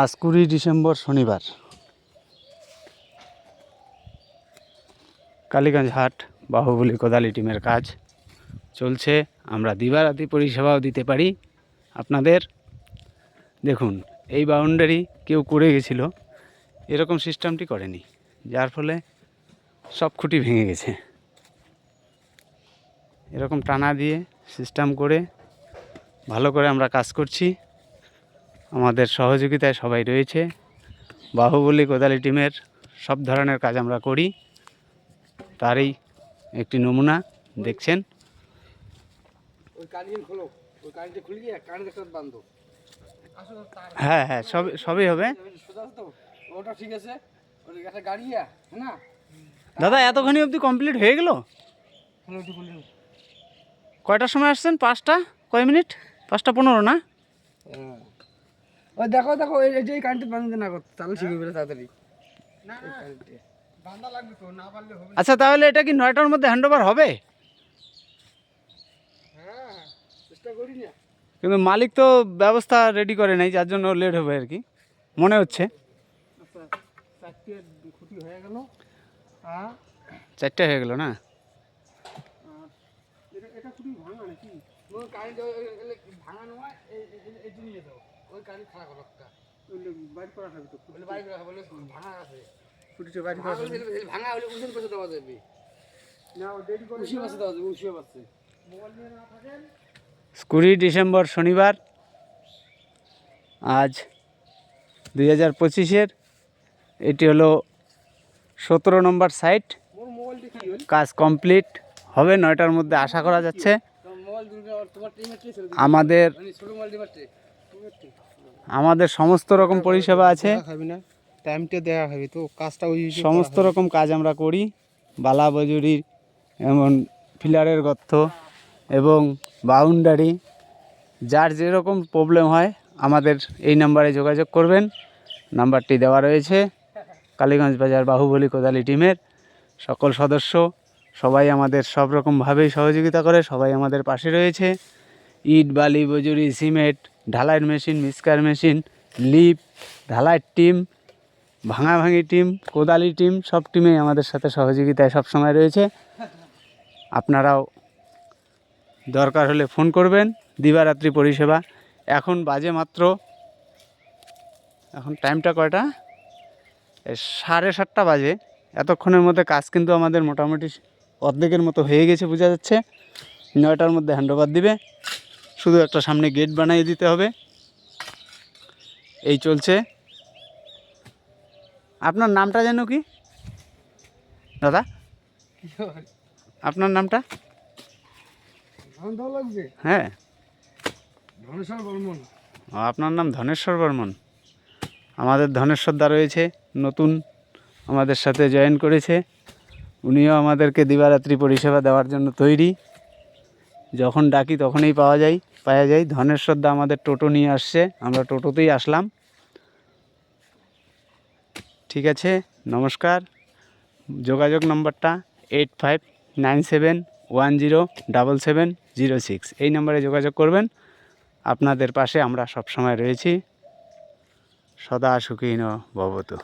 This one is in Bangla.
আজ 20 ডিসেম্বর শনিবার, কালীগঞ্জ হাট বাহুবলী কোদালি টিমের কাজ চলছে। আমরা দিবারাতি পরিষেবাও দিতে পারি আপনাদের। দেখুন, এই বাউন্ডারি কেউ করে গেছিল, এরকম সিস্টেমটি করেনি, যার ফলে সব খুঁটি ভেঙে গেছে। এরকম টানা দিয়ে সিস্টেম করে ভালো করে আমরা কাজ করছি। আমাদের সহযোগিতায় সবাই রয়েছে। বাহুবলী কোদালি টিমের সব ধরনের কাজ আমরা করি, তারই একটি নমুনা দেখছেন। হ্যাঁ হ্যাঁ, সবই হবে দাদা। এতখানি অবধি কমপ্লিট হয়ে গেল? কয়টার সময় আসছেন? 5টা কয় মিনিট? 5টা 15 না? ওই দেখো দেখো, এই যে কারেন্ট বাঁধতে না করতে তাহলে ঠিক হবে তাড়াতাড়ি। আচ্ছা, তাহলে এটা কি 9টার মধ্যে হ্যান্ডওভার হবে? কিন্তু মালিক তো ব্যবস্থা রেডি করে নাই, যার জন্য লেট হবে আর কি মনে হচ্ছে। 4টে হয়ে গেল না? কুড়ি ডিসেম্বর শনিবার, আজ 2025-এর। এটি হলো 17 নম্বর সাইট। কাজ কমপ্লিট হবে 9টার মধ্যে আশা করা যাচ্ছে। আমাদের সমস্ত রকম পরিষেবা আছে, সমস্ত রকম কাজ আমরা করি। বালা বজুরি, এমন ফিলারের গর্ত এবং বাউন্ডারি, যার যেরকম প্রবলেম হয় আমাদের এই নাম্বারে যোগাযোগ করবেন। নাম্বারটি দেওয়া রয়েছে। কালীগঞ্জ বাজার বাহুবলী কোদালি টিমের সকল সদস্য সবাই আমাদের সব রকমভাবেই সহযোগিতা করে, সবাই আমাদের পাশে রয়েছে। ইট, বালি, বজুরি, সিমেন্ট, ঢালাইয়ের মেশিন, মিক্সার মেশিন, লিপ, ঢালাইয়ের টিম, ভাঙাভাঙি টিম, কোদালি টিম, সব টিমেই আমাদের সাথে সহযোগিতায় সব সময় রয়েছে। আপনারাও দরকার হলে ফোন করবেন। দিবারাত্রি পরিষেবা। এখন বাজে মাত্র, এখন টাইমটা কয়টা? 7:30 বাজে। এতক্ষণের মধ্যে কাজ কিন্তু আমাদের মোটামুটি অর্ধেকের মতো হয়ে গেছে বোঝা যাচ্ছে। 9টার মধ্যে হ্যান্ডওভার দিবে, শুধু একটা সামনে গেট বানিয়ে দিতে হবে। এই চলছে। আপনার নামটা যেন কি দাদা? আপনার নামটা? হ্যাঁ, আপনার নাম ধনেশ্বর বর্মন। আমাদের ধনেশ্বর দা রয়েছে, নতুন আমাদের সাথে জয়েন করেছে। উনিও আমাদেরকে দিবারাত্রি পরিষেবা দেওয়ার জন্য তৈরি। যখন ডাকি তখনই পাওয়া যায়। ধনেশ্বর দা আমাদের টোটো নিয়ে আসছে, আমরা টোটোতেই আসলাম। ঠিক আছে, নমস্কার। যোগাযোগ নম্বরটা 8597107706। এই নম্বরে যোগাযোগ করবেন। আপনাদের পাশে আমরা সব সময় রয়েছি। সদা সুখীন ভবতু।